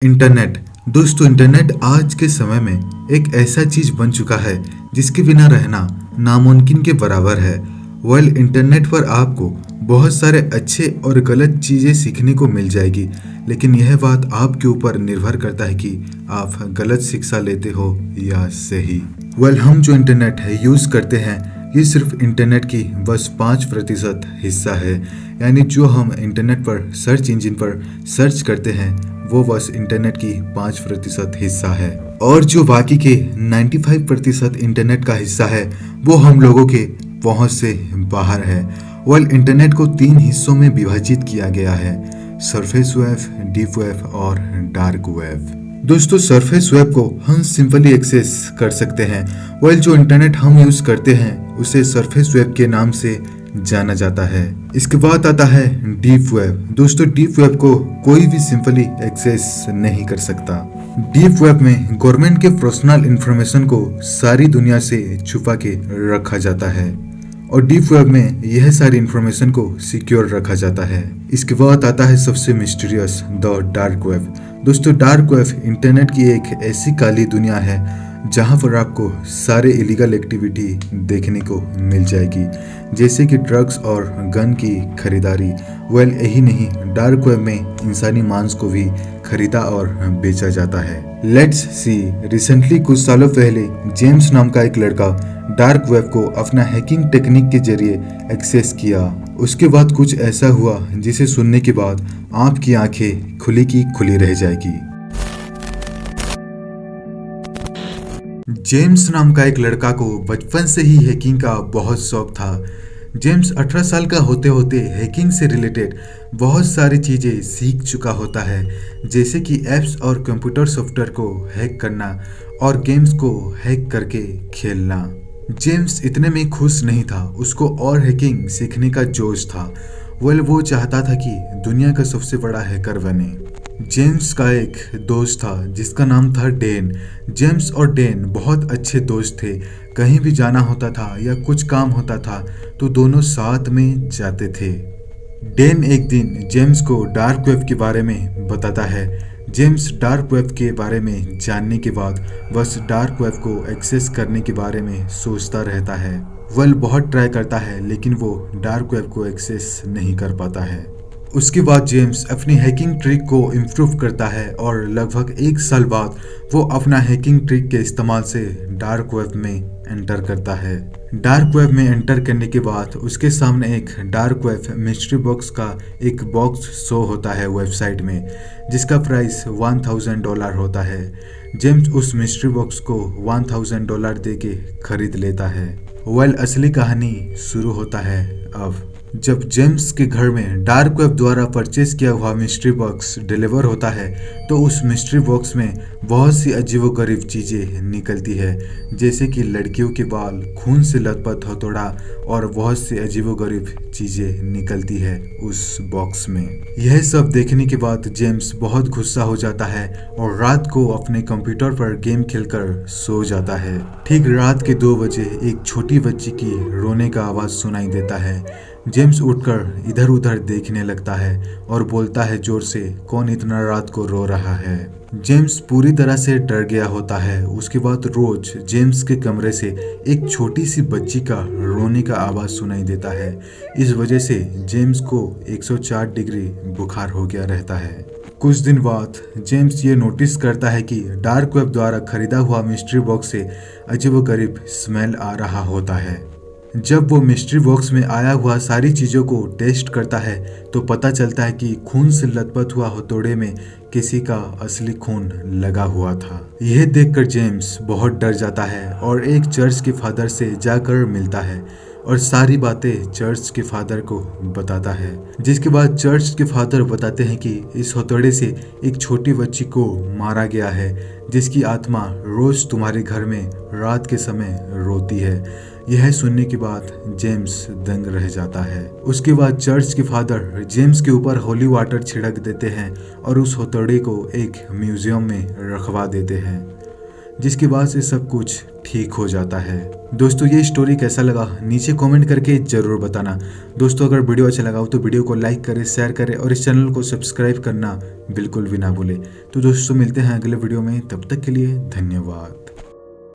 Internet. दोस्तों, internet आज के समय में एक ऐसा चीज बन चुका है जिसके बिना रहना नामुमकिन के बराबर है। इंटरनेट पर आपको बहुत सारे अच्छे और गलत चीजें सीखने को मिल जाएगी, लेकिन यह बात आपके ऊपर निर्भर करता है कि आप गलत शिक्षा लेते हो या सही। हम जो इंटरनेट है यूज करते हैं, ये सिर्फ इंटरनेट की बस 5% हिस्सा है। यानी जो हम इंटरनेट पर सर्च इंजन पर सर्च करते हैं वो बस इंटरनेट की 5% हिस्सा है, और जो बाकी के 95% इंटरनेट का हिस्सा है वो हम लोगों के पहुंच से बाहर है। इंटरनेट को 3 हिस्सों में विभाजित किया गया है: सरफेस वेब, डीप वेब और डार्क वेब। दोस्तों, सरफेस वेब को हम सिंपली एक्सेस कर सकते हैं। जो इंटरनेट हम यूज करते हैं उसे सरफेस वेब के नाम से जाना जाता है। इसके बाद आता है डीप वेब। दोस्तों, डीप वेब को कोई भी सिंपली एक्सेस नहीं कर सकता। डीप वेब में गवर्नमेंट के पर्सनल इंफॉर्मेशन को सारी दुनिया से छुपा के रखा जाता है, और डीप वेब में यह सारी इंफॉर्मेशन को सिक्योर रखा जाता है। इसके बाद आता है सबसे मिस्टीरियस, द डार्क वेब। दोस्तों, डार्क वेब इंटरनेट की एक ऐसी काली दुनिया है जहां पर आपको सारे इलीगल एक्टिविटी देखने को मिल जाएगी, जैसे कि ड्रग्स और गन की खरीदारी। यही नहीं, डार्क वेब में इंसानी मांस को भी खरीदा और बेचा जाता है। लेट्स सी, रिसेंटली कुछ सालों पहले जेम्स नाम का एक लड़का डार्क वेब को अपना हैकिंग टेक्निक के जरिए एक्सेस किया। उसके बाद कुछ ऐसा हुआ जिसे सुनने के बाद आपकी आंखें खुली की खुली रह जाएगी। जेम्स नाम का एक लड़का को बचपन से ही हैकिंग का बहुत शौक था। जेम्स 18 साल का होते होते हैकिंग से रिलेटेड बहुत सारी चीज़ें सीख चुका होता है, जैसे कि ऐप्स और कंप्यूटर सॉफ्टवेयर को हैक करना और गेम्स को हैक करके खेलना। जेम्स इतने में खुश नहीं था, उसको और हैकिंग सीखने का जोश था। वो चाहता था कि दुनिया का सबसे बड़ा हैकर बने। जेम्स का एक दोस्त था जिसका नाम था डेन। जेम्स और डेन बहुत अच्छे दोस्त थे। कहीं भी जाना होता था या कुछ काम होता था तो दोनों साथ में जाते थे। डेन एक दिन जेम्स को डार्क वेब के बारे में बताता है। जेम्स डार्क वेब के बारे में जानने के बाद बस डार्क वेब को एक्सेस करने के बारे में सोचता रहता है। बहुत ट्राई करता है, लेकिन वो डार्क वेब को एक्सेस नहीं कर पाता है। उसके बाद जेम्स अपनी हैकिंग ट्रिक को इम्प्रूव करता है और लगभग 1 साल बाद वो अपना हैकिंग ट्रिक के इस्तेमाल से डार्क वेब में एंटर करता है। डार्क वेब में एंटर करने के बाद उसके सामने एक डार्क वेब मिस्ट्री बॉक्स का एक बॉक्स शो होता है वेबसाइट में, जिसका प्राइस $1000 होता है। जेम्स उस मिस्ट्री बॉक्स को $1000 दे के खरीद लेता है। असली कहानी शुरू होता है अब। जब जेम्स के घर में डार्क वेब द्वारा परचेज किया हुआ मिस्ट्री बॉक्स डिलीवर होता है तो उस मिस्ट्री बॉक्स में बहुत सी अजीबोगरीब चीज़ें निकलती है, जैसे कि लड़कियों के बाल, खून से लथपथ हथौड़ा और बहुत सी अजीबोगरीब चीज़ें निकलती है उस बॉक्स में। यह सब देखने के बाद जेम्स बहुत गुस्सा हो जाता है और रात को अपने कंप्यूटर पर गेम खेलकर सो जाता है। ठीक रात के 2 बजे एक छोटी बच्ची की रोने का आवाज़ सुनाई देता है। जेम्स उठकर इधर उधर देखने लगता है और बोलता है जोर से, कौन इतना रात को रो रहा है। जेम्स पूरी तरह से डर गया होता है। उसके बाद रोज जेम्स के कमरे से एक छोटी सी बच्ची का रोने का आवाज़ सुनाई देता है। इस वजह से जेम्स को 104 डिग्री बुखार हो गया रहता है। कुछ दिन बाद जेम्स ये नोटिस करता है कि डार्क वेब द्वारा खरीदा हुआ मिस्ट्री बॉक्स से अजीबोगरीब स्मेल आ रहा होता है। जब वो मिस्ट्री बॉक्स में आया हुआ सारी चीज़ों को टेस्ट करता है तो पता चलता है कि खून से लथपथ हुआ हथौड़े में किसी का असली खून लगा हुआ था। यह देखकर जेम्स बहुत डर जाता है और एक चर्च के फादर से जाकर मिलता है और सारी बातें चर्च के फादर को बताता है। जिसके बाद चर्च के फादर बताते हैं कि इस हथौड़े से एक छोटी बच्ची को मारा गया है, जिसकी आत्मा रोज तुम्हारे घर में रात के समय रोती है। यह सुनने के बाद जेम्स दंग रह जाता है। उसके बाद चर्च के फादर जेम्स के ऊपर होली वाटर छिड़क देते हैं और उस हथौड़े को एक म्यूजियम में रखवा देते हैं। जिसकी वजह से सब कुछ ठीक हो जाता है। दोस्तों ये स्टोरी कैसा लगा नीचे कमेंट करके ज़रूर बताना। दोस्तों अगर वीडियो अच्छा लगा हो तो वीडियो को लाइक करें, शेयर करें और इस चैनल को सब्सक्राइब करना बिल्कुल भी ना भूलें। तो दोस्तों मिलते हैं अगले वीडियो में, तब तक के लिए धन्यवाद।